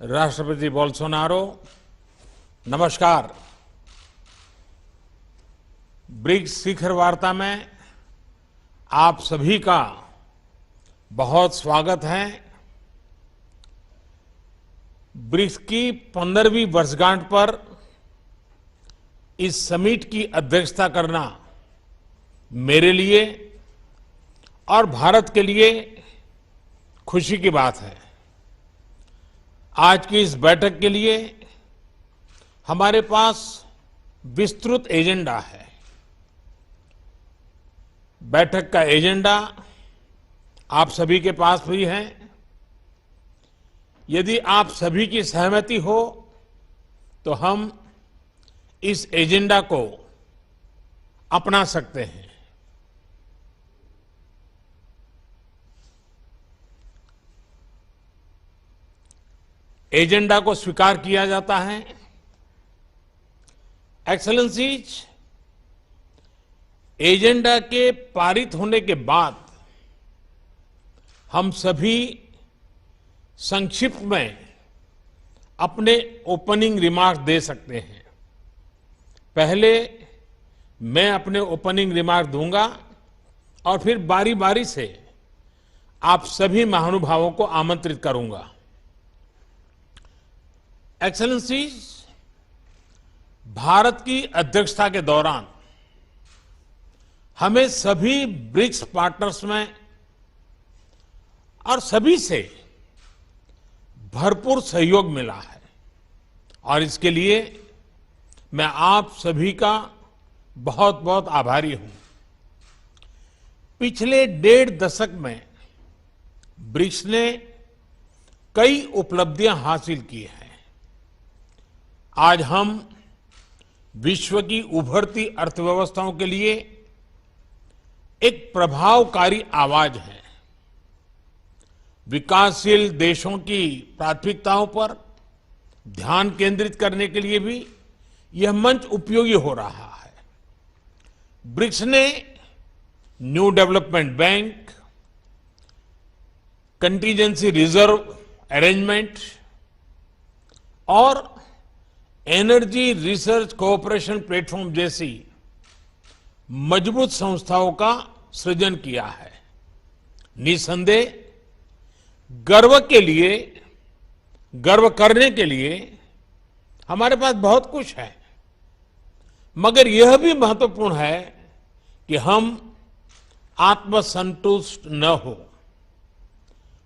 राष्ट्रपति बोल्सोनारो, नमस्कार। ब्रिक्स शिखर वार्ता में आप सभी का बहुत स्वागत है। ब्रिक्स की 15वीं वर्षगांठ पर इस समिट की अध्यक्षता करना मेरे लिए और भारत के लिए खुशी की बात है। आज की इस बैठक के लिए हमारे पास विस्तृत एजेंडा है। बैठक का एजेंडा आप सभी के पास भी है। यदि आप सभी की सहमति हो तो हम इस एजेंडा को अपना सकते हैं। एजेंडा को स्वीकार किया जाता है। एक्सेलेंसीज, एजेंडा के पारित होने के बाद हम सभी संक्षिप्त में अपने ओपनिंग रिमार्क्स दे सकते हैं। पहले मैं अपने ओपनिंग रिमार्क दूंगा और फिर बारी बारी से आप सभी महानुभावों को आमंत्रित करूंगा। एक्सेलेंसीज, भारत की अध्यक्षता के दौरान हमें सभी ब्रिक्स पार्टनर्स में और सभी से भरपूर सहयोग मिला है और इसके लिए मैं आप सभी का बहुत बहुत आभारी हूं। पिछले 1.5 दशक में ब्रिक्स ने कई उपलब्धियां हासिल की हैं। आज हम विश्व की उभरती अर्थव्यवस्थाओं के लिए एक प्रभावकारी आवाज है। विकासशील देशों की प्राथमिकताओं पर ध्यान केंद्रित करने के लिए भी यह मंच उपयोगी हो रहा है। ब्रिक्स ने new development bank, contingency reserve arrangement और एनर्जी रिसर्च कोऑपरेशन प्लेटफॉर्म जैसी मजबूत संस्थाओं का सृजन किया है। निसंदेह गर्व करने के लिए हमारे पास बहुत कुछ है, मगर यह भी महत्वपूर्ण है कि हम आत्मसंतुष्ट न हो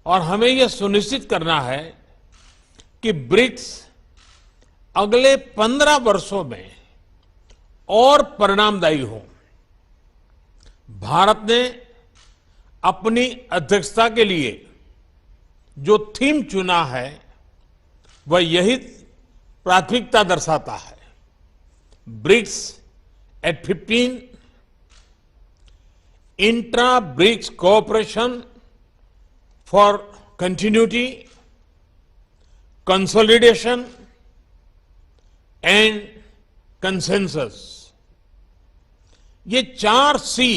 और हमें यह सुनिश्चित करना है कि ब्रिक्स अगले 15 वर्षों में और परिणामदायी हो। भारत ने अपनी अध्यक्षता के लिए जो थीम चुना है वह यही प्राथमिकता दर्शाता है। BRICS at 15, intra BRICS cooperation for continuity, consolidation and consensus. ये 4 सी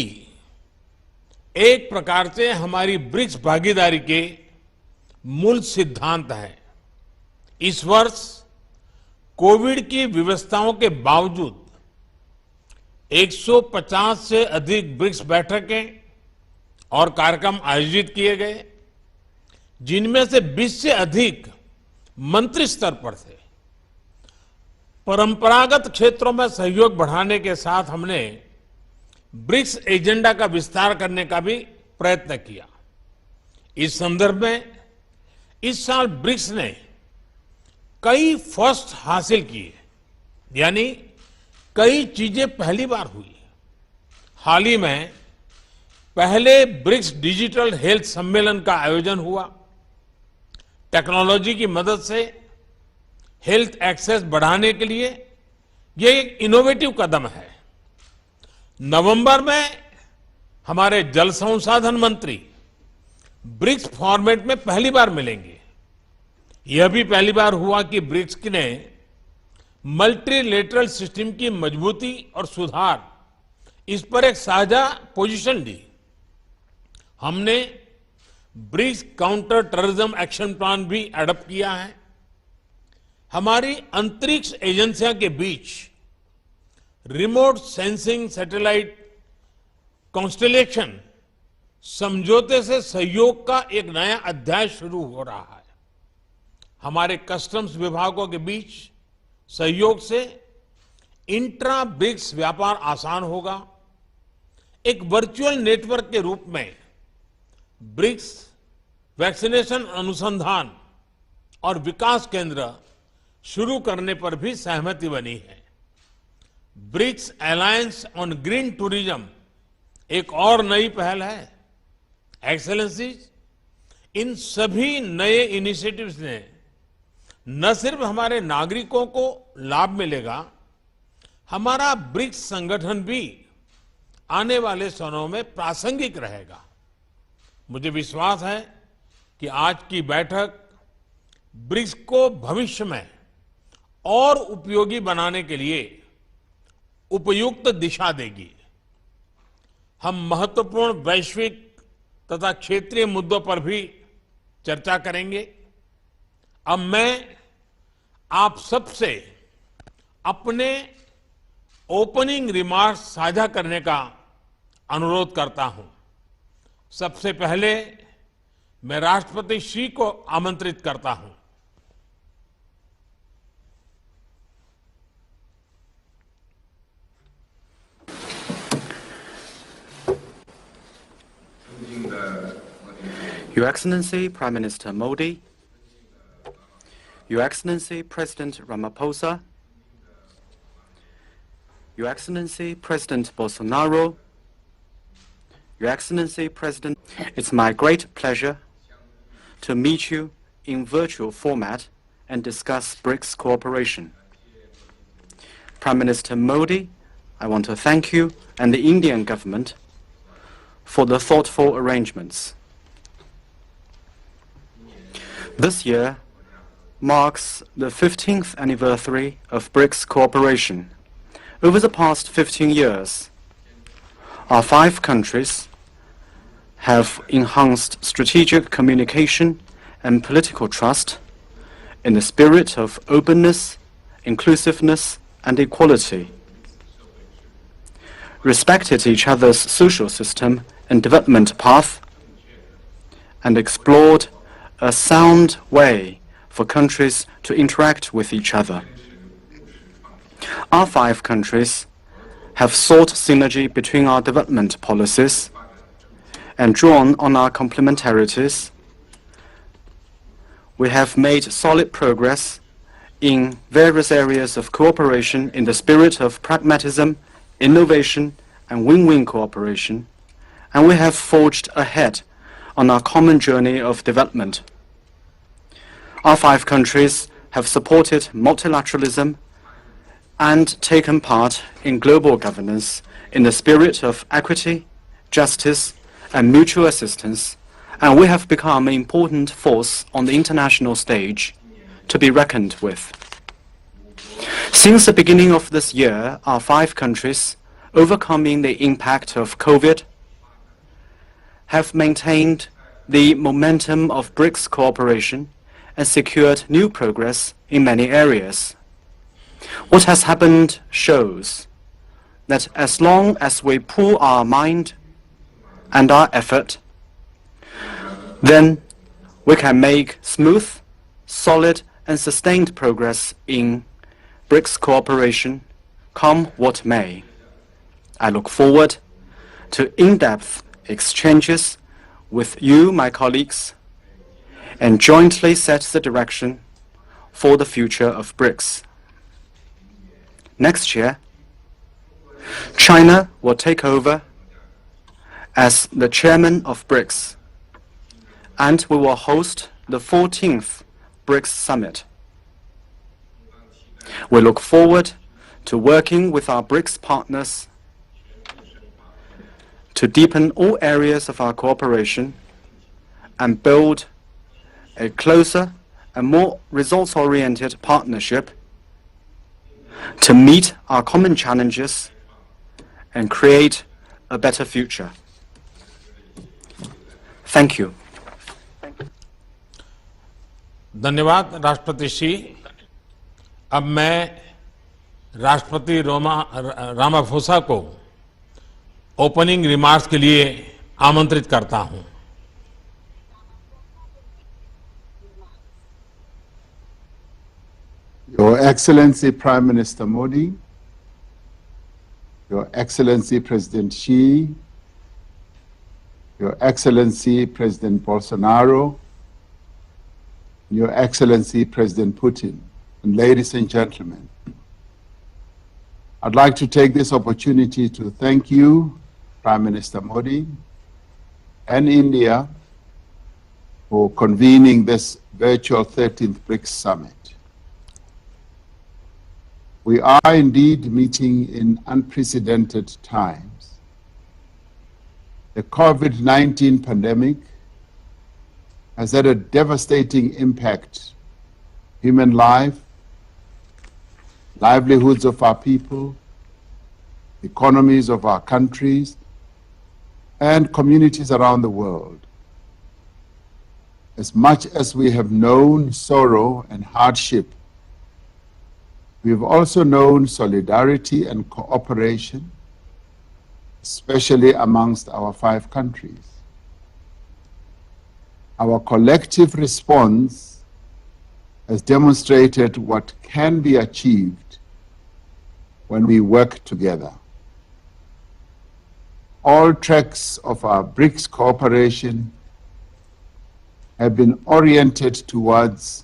एक प्रकार से हमारी ब्रिक्स भागीदारी के मूल सिद्धांत हैं। इस वर्ष कोविड की व्यवस्थाओं के बावजूद 150 से अधिक ब्रिक्स बैठकें और कार्यक्रम आयोजित किए गए, जिनमें से 20 से अधिक मंत्री स्तर पर थे। परंपरागत क्षेत्रों में सहयोग बढ़ाने के साथ हमने ब्रिक्स एजेंडा का विस्तार करने का भी प्रयत्न किया। इस संदर्भ में इस साल ब्रिक्स ने कई फर्स्ट हासिल किए, यानी कई चीजें पहली बार हुई। हाल ही में पहले ब्रिक्स डिजिटल हेल्थ सम्मेलन का आयोजन हुआ। टेक्नोलॉजी की मदद से हेल्थ एक्सेस बढ़ाने के लिए यह एक इनोवेटिव कदम है। नवंबर में हमारे जल संसाधन मंत्री ब्रिक्स फॉर्मेट में पहली बार मिलेंगे। यह भी पहली बार हुआ कि ब्रिक्स ने मल्टीलेटरल सिस्टम की मजबूती और सुधार, इस पर एक साझा पोजीशन ली। हमने BRICS counter terrorism action plan भी एडॉप्ट किया है। हमारी अंतरिक्ष एजेंसियों के बीच रिमोट सेंसिंग सैटेलाइट कॉन्स्टेलेशन समझौते से सहयोग का एक नया अध्याय शुरू हो रहा है। हमारे कस्टम्स विभागों के बीच सहयोग से इंट्रा ब्रिक्स व्यापार आसान होगा। एक वर्चुअल नेटवर्क के रूप में ब्रिक्स वैक्सीनेशन अनुसंधान और विकास केंद्र शुरू करने पर भी सहमति बनी है। BRICS alliance on green tourism एक और नई पहल है। एक्सेलेंसीज, इन सभी नए इनिशिएटिव्स ने न सिर्फ हमारे नागरिकों को लाभ मिलेगा, हमारा ब्रिक्स संगठन भी आने वाले समय में प्रासंगिक रहेगा। मुझे विश्वास है कि आज की बैठक ब्रिक्स को भविष्य में और उपयोगी बनाने के लिए उपयुक्त दिशा देगी। हम महत्वपूर्ण वैश्विक तथा क्षेत्रीय मुद्दों पर भी चर्चा करेंगे। अब मैं आप सबसे अपने ओपनिंग रिमार्क्स साझा करने का अनुरोध करता हूं। सबसे पहले मैं राष्ट्रपति श्री को आमंत्रित करता हूं। Your Excellency Prime Minister Modi, Your Excellency President Ramaphosa, Your Excellency President Bolsonaro, Your Excellency President, it's my great pleasure to meet you in virtual format and discuss BRICS cooperation. Prime Minister Modi, I want to thank you and the Indian government for the thoughtful arrangements. This year marks the 15th anniversary of BRICS cooperation. Over the past 15 years, our 5 countries have enhanced strategic communication and political trust in the spirit of openness, inclusiveness, and equality, respected each other's social system and development path, and explored a sound way for countries to interact with each other. Our 5 countries have sought synergy between our development policies and drawn on our complementarities. We have made solid progress in various areas of cooperation in the spirit of pragmatism, innovation, and win-win cooperation, and we have forged ahead on our common journey of development. Our 5 countries have supported multilateralism and taken part in global governance in the spirit of equity, justice, and mutual assistance, and we have become an important force on the international stage to be reckoned with. Since the beginning of this year, our 5 countries, overcoming the impact of COVID, have maintained the momentum of BRICS cooperation and secured new progress in many areas. What has happened shows that as long as we pool our mind and our effort, then we can make smooth, solid, and sustained progress in BRICS cooperation, come what may. I look forward to in-depth exchanges with you, my colleagues, and jointly set the direction for the future of BRICS. Next year, China will take over as the chairman of BRICS, and we will host the 14th BRICS Summit. We look forward to working with our BRICS partners to deepen all areas of our cooperation and build a closer and more results-oriented partnership to meet our common challenges and create a better future. Thank you. धन्यवाद राष्ट्रपति श्री। अब मैं राष्ट्रपति Ramaphosa को opening remarks के लिए आमंत्रित करता हूं। Your Excellency Prime Minister Modi, Your Excellency President Xi, Your Excellency President Bolsonaro, Your Excellency President Putin, and ladies and gentlemen, I'd like to take this opportunity to thank you, Prime Minister Modi, and India for convening this virtual 13th Brics Summit. We are indeed meeting in unprecedented times. The COVID-19 pandemic has had a devastating impact on human life, livelihoods of our people, economies of our countries, and communities around the world. As much as we have known sorrow and hardship, we have also known solidarity and cooperation, especially amongst our 5 countries. Our collective response has demonstrated what can be achieved when we work together. All tracks of our BRICS cooperation have been oriented towards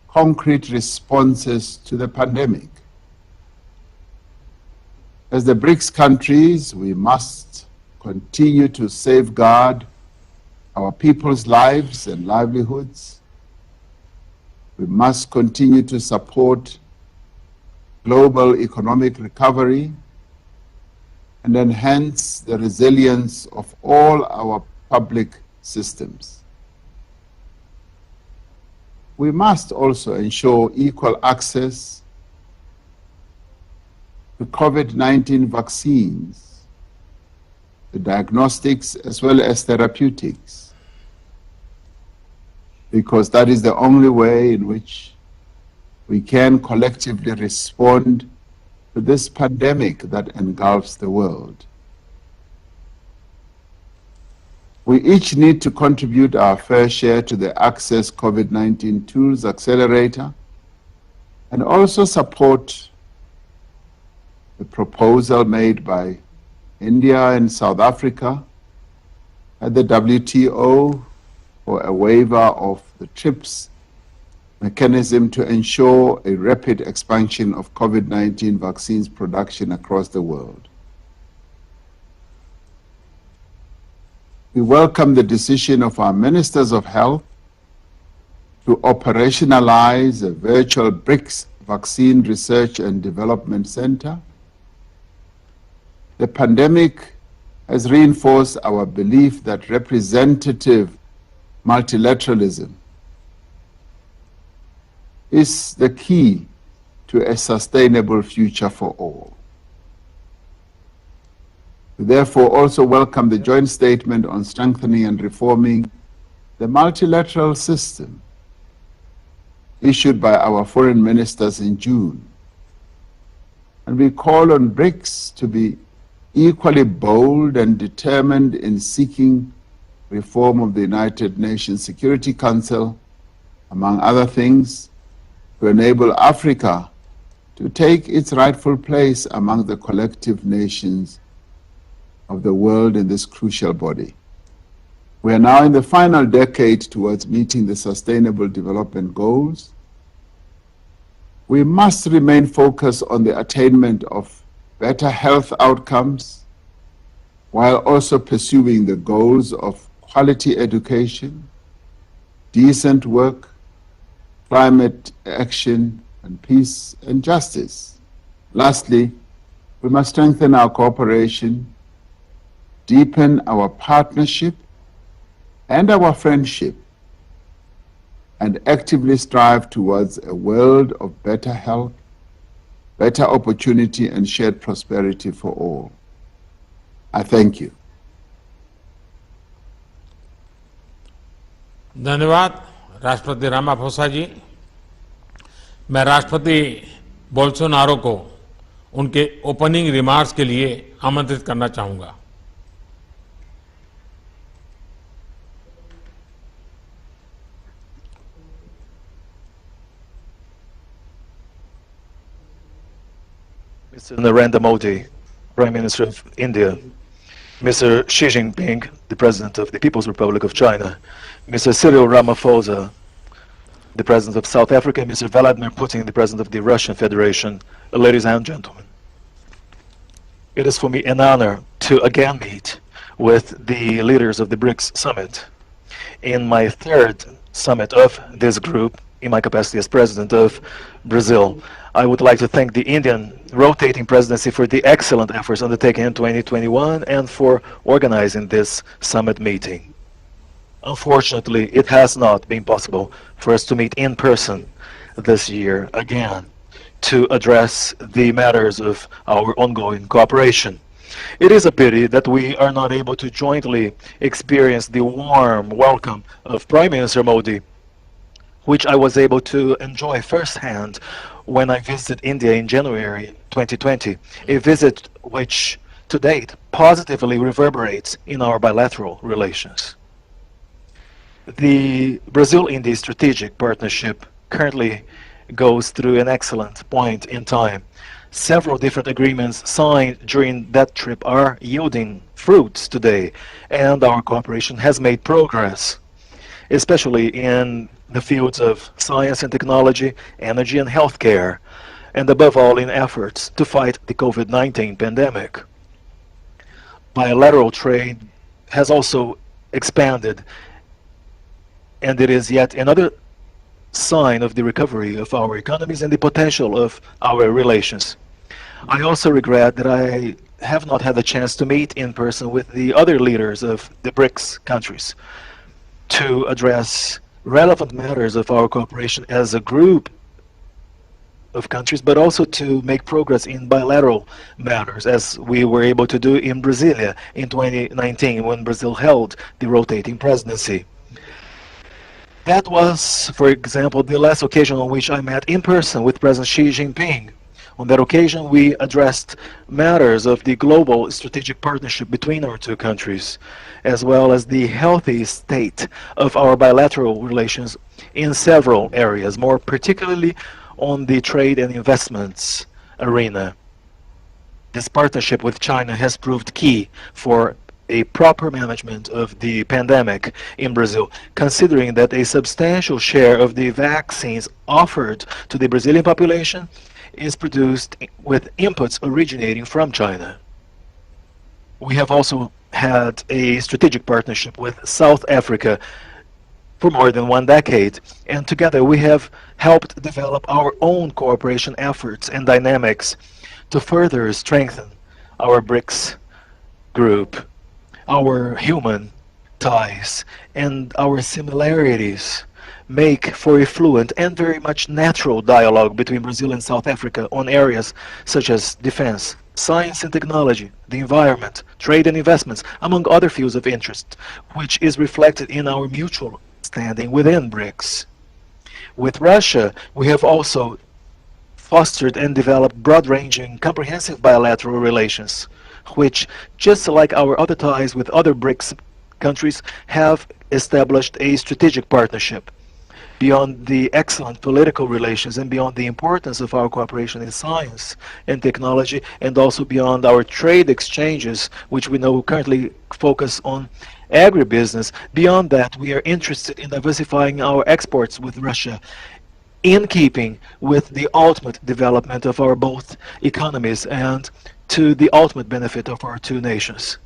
concrete responses to the pandemic. As the BRICS countries, we must continue to safeguard our people's lives and livelihoods. We must continue to support global economic recovery and enhance the resilience of all our public systems. We must also ensure equal access to COVID-19 vaccines, the diagnostics as well as therapeutics, because that is the only way in which we can collectively respond to this pandemic that engulfs the world. We each need to contribute our fair share to the Access COVID-19 Tools Accelerator and also support the proposal made by India and South Africa at the WTO for a waiver of the TRIPS mechanism to ensure a rapid expansion of COVID-19 vaccines production across the world. We welcome the decision of our Ministers of Health to operationalize a virtual BRICS Vaccine Research and Development Center. The pandemic has reinforced our belief that representative multilateralism is the key to a sustainable future for all. We therefore also welcome the joint statement on strengthening and reforming the multilateral system issued by our foreign ministers in June. And we call on BRICS to be equally bold and determined in seeking reform of the United Nations Security Council, among other things, to enable Africa to take its rightful place among the collective nations of the world in this crucial body. We are now in the final decade towards meeting the Sustainable Development Goals. We must remain focused on the attainment of better health outcomes while also pursuing the goals of quality education, decent work, climate action, and peace and justice. Lastly, we must strengthen our cooperation, deepen our partnership and our friendship, and actively strive towards a world of better health, better opportunity, and shared prosperity for all. I thank you. धन्यवाद राष्ट्रपति Ramaphosa जी। मैं राष्ट्रपति Bolsonaro को उनके opening remarks के लिए आमंत्रित करना चाहूंगा। Mr. Narendra Modi, Prime Minister of India, Mr. Xi Jinping, the President of the People's Republic of China, Mr. Cyril Ramaphosa, the President of South Africa, Mr. Vladimir Putin, the President of the Russian Federation, ladies and gentlemen. It is for me an honor to again meet with the leaders of the Brics Summit in my third summit of this group in my capacity as President of Brazil. I would like to thank the Indian rotating presidency for the excellent efforts undertaken in 2021 and for organizing this summit meeting. Unfortunately, it has not been possible for us to meet in person this year again to address the matters of our ongoing cooperation. It is a pity that we are not able to jointly experience the warm welcome of Prime Minister Modi, which I was able to enjoy firsthand when I visited India in January 2020, a visit which to date positively reverberates in our bilateral relations. The Brazil-India strategic partnership currently goes through an excellent point in time. Several different agreements signed during that trip are yielding fruits today, and our cooperation has made progress, especially in the fields of science and technology, energy and healthcare, and above all in efforts to fight the COVID-19 pandemic. Bilateral trade has also expanded, and it is yet another sign of the recovery of our economies and the potential of our relations. I also regret that I have not had the chance to meet in person with the other leaders of the BRICS countries to address relevant matters of our cooperation as a group of countries, but also to make progress in bilateral matters, as we were able to do in Brasilia in 2019 when Brazil held the rotating presidency. That was, for example, the last occasion on which I met in person with President Xi Jinping. On that occasion, we addressed matters of the global strategic partnership between our two countries, as well as the healthy state of our bilateral relations in several areas, more particularly on the trade and investments arena. This partnership with China has proved key for a proper management of the pandemic in Brazil, considering that a substantial share of the vaccines offered to the Brazilian population is produced with inputs originating from China. We have also had a strategic partnership with South Africa for more than 1 decade, and together we have helped develop our own cooperation efforts and dynamics to further strengthen our BRICS group. Our human ties and our similarities make for a fluent and very much natural dialogue between Brazil and South Africa on areas such as defense, science and technology, the environment, trade and investments, among other fields of interest, which is reflected in our mutual standing within BRICS. With Russia, we have also fostered and developed broad-ranging, comprehensive bilateral relations, which, just like our other ties with other BRICS countries, have established a strategic partnership. Beyond the excellent political relations and beyond the importance of our cooperation in science and technology, and also beyond our trade exchanges, which we know currently focus on agribusiness, beyond that we are interested in diversifying our exports with Russia, in keeping with the ultimate development of our both economies and to the ultimate benefit of our two nations.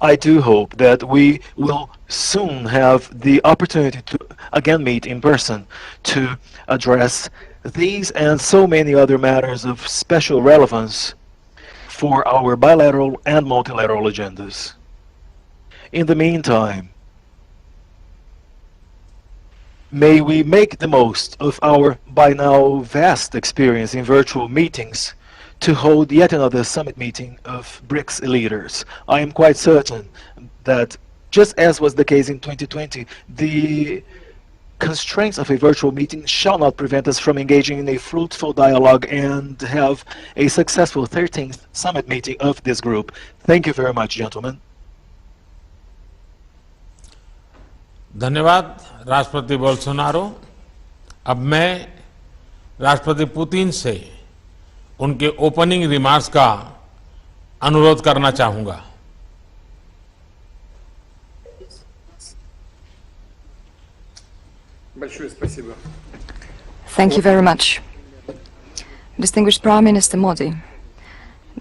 I do hope that we will soon have the opportunity to again meet in person to address these and so many other matters of special relevance for our bilateral and multilateral agendas. In the meantime, may we make the most of our by now vast experience in virtual meetings to hold yet another summit meeting of BRICS leaders. I am quite certain that, just as was the case in 2020, the constraints of a virtual meeting shall not prevent us from engaging in a fruitful dialogue and have a successful 13th summit meeting of this group. Thank you very much, gentlemen. धन्यवाद राष्ट्रपति Bolsonaro. अब मैं राष्ट्रपति Putin से उनके opening remarks का अनुरोध करना चाहूंगा। Thank you very much. Distinguished Prime Minister Modi,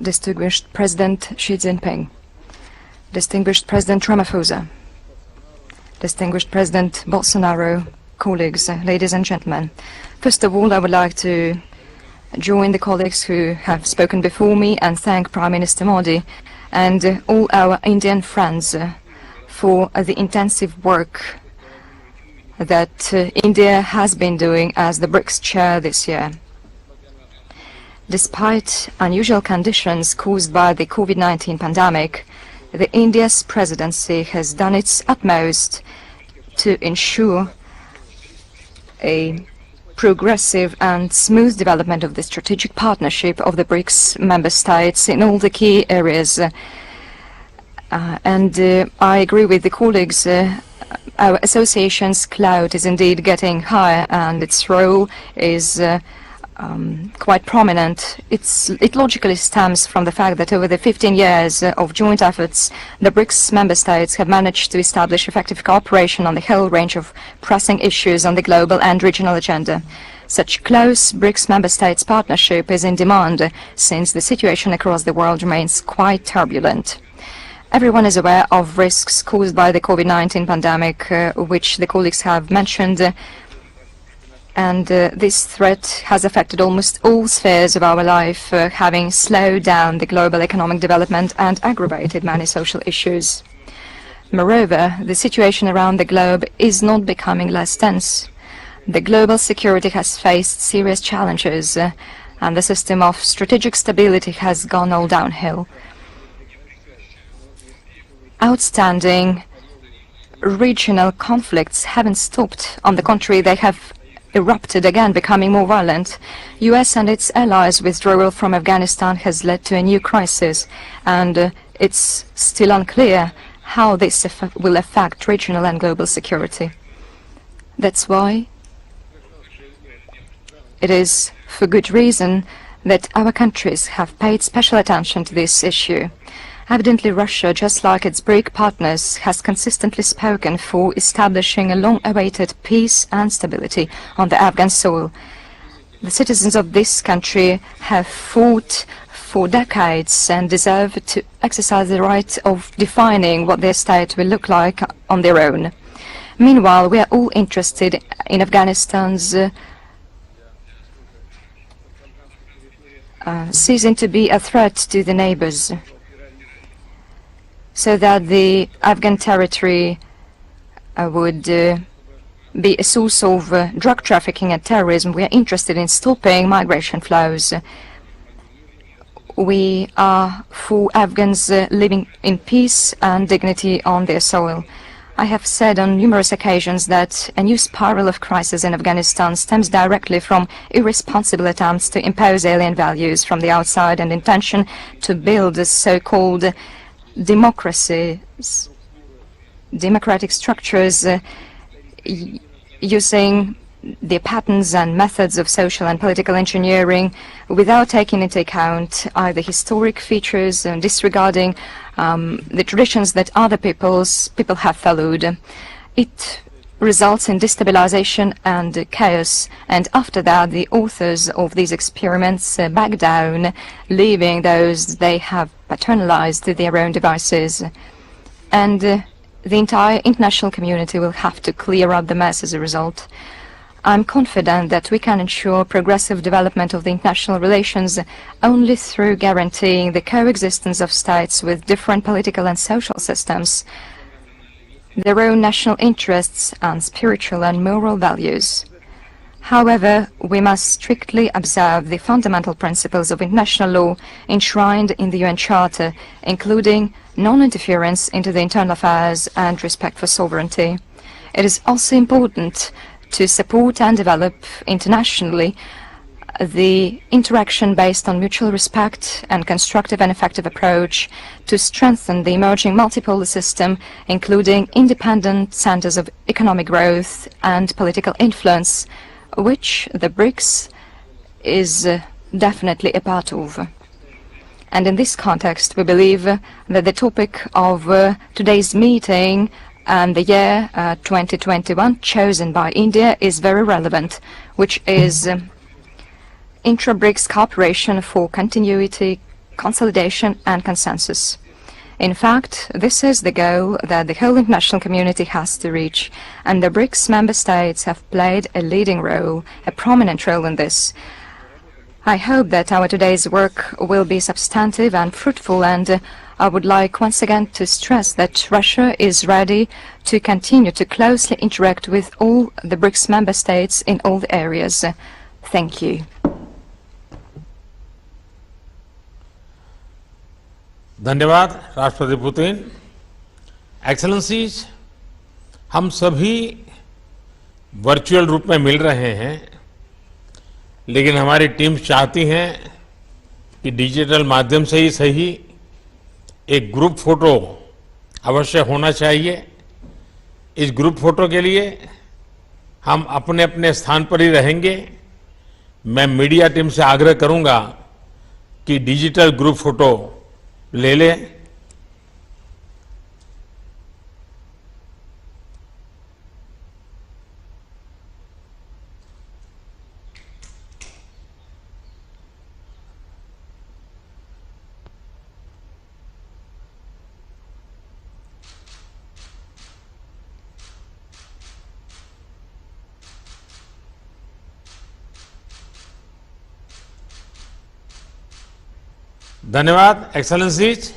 distinguished President Xi Jinping, distinguished President Ramaphosa, distinguished President Bolsonaro, colleagues, ladies and gentlemen. First of all, I would like to join the colleagues who have spoken before me and thank Prime Minister Modi and all our Indian friends for the intensive work that India has been doing as the Brics chair this year. Despite unusual conditions caused by the COVID-19 pandemic, the India's presidency has done its utmost to ensure a progressive and smooth development of the strategic partnership of the BRICS member states in all the key areas. I agree with the colleagues. Our association's clout is indeed getting higher and its role is quite prominent. It logically stems from the fact that over the 15 years of joint efforts, the BRICS member states have managed to establish effective cooperation on the whole range of pressing issues on the global and regional agenda. Such close BRICS member states partnership is in demand since the situation across the world remains quite turbulent. Everyone is aware of risks caused by the COVID-19 pandemic, which the colleagues have mentioned, and this threat has affected almost all spheres of our life, having slowed down the global economic development and aggravated many social issues. Moreover, the situation around the globe is not becoming less tense. The global security has faced serious challenges, and the system of strategic stability has gone all downhill. Outstanding regional conflicts haven't stopped. On the contrary, they have erupted again, becoming more violent. US and its allies' withdrawal from Afghanistan has led to a new crisis, and it's still unclear how this will affect regional and global security. That's why it is for good reason that our countries have paid special attention to this issue. Evidently, Russia, just like its BRIC partners, has consistently spoken for establishing a long-awaited peace and stability on the Afghan soil. The citizens of this country have fought for decades and deserve to exercise the right of defining what their state will look like on their own. Meanwhile, we are all interested in Afghanistan's ceasing to be a threat to the neighbors, so that the Afghan territory would be a source of drug trafficking and terrorism. We are interested in stopping migration flows. We are for Afghans living in peace and dignity on their soil. I have said on numerous occasions that a new spiral of crisis in Afghanistan stems directly from irresponsible attempts to impose alien values from the outside and intention to build so-called democratic structures using the patterns and methods of social and political engineering without taking into account either historic features and disregarding the traditions that other people have followed. It results in destabilization and chaos, and after that the authors of these experiments back down, leaving those they have paternalized to their own devices. And the entire international community will have to clear up the mess as a result. I'm confident that we can ensure progressive development of the international relations only through guaranteeing the coexistence of states with different political and social systems, their own national interests and spiritual and moral values. However, we must strictly observe the fundamental principles of international law enshrined in the UN Charter, including non-interference into the internal affairs and respect for sovereignty. It is also important to support and develop internationally the interaction based on mutual respect and constructive and effective approach to strengthen the emerging multipolar system, including independent centers of economic growth and political influence, which the BRICS is definitely a part of. And in this context, we believe that the topic of today's meeting and the year 2021 chosen by India is very relevant, which is intra-BRICS cooperation for continuity, consolidation and consensus. In fact, this is the goal that the whole international community has to reach, and the BRICS member states have played a leading role, a prominent role in this. I hope that our today's work will be substantive and fruitful, and I would like once again to stress that Russia is ready to continue to closely interact with all the BRICS member states in all the areas. Thank you. धन्यवाद राष्ट्रपति Putin. Excellencies, हम सभी virtual रूप में मिल रहे हैं, लेकिन हमारी टीम चाहती हैं कि डिजिटल माध्यम से ही सही एक ग्रुप फोटो अवश्य होना चाहिए। इस ग्रुप फोटो के लिए हम अपने अपने स्थान पर ही रहेंगे। मैं मीडिया टीम से आग्रह करूंगा कि डिजिटल ग्रुप फोटो ले लें। धन्यवाद एक्सेलेंसीज।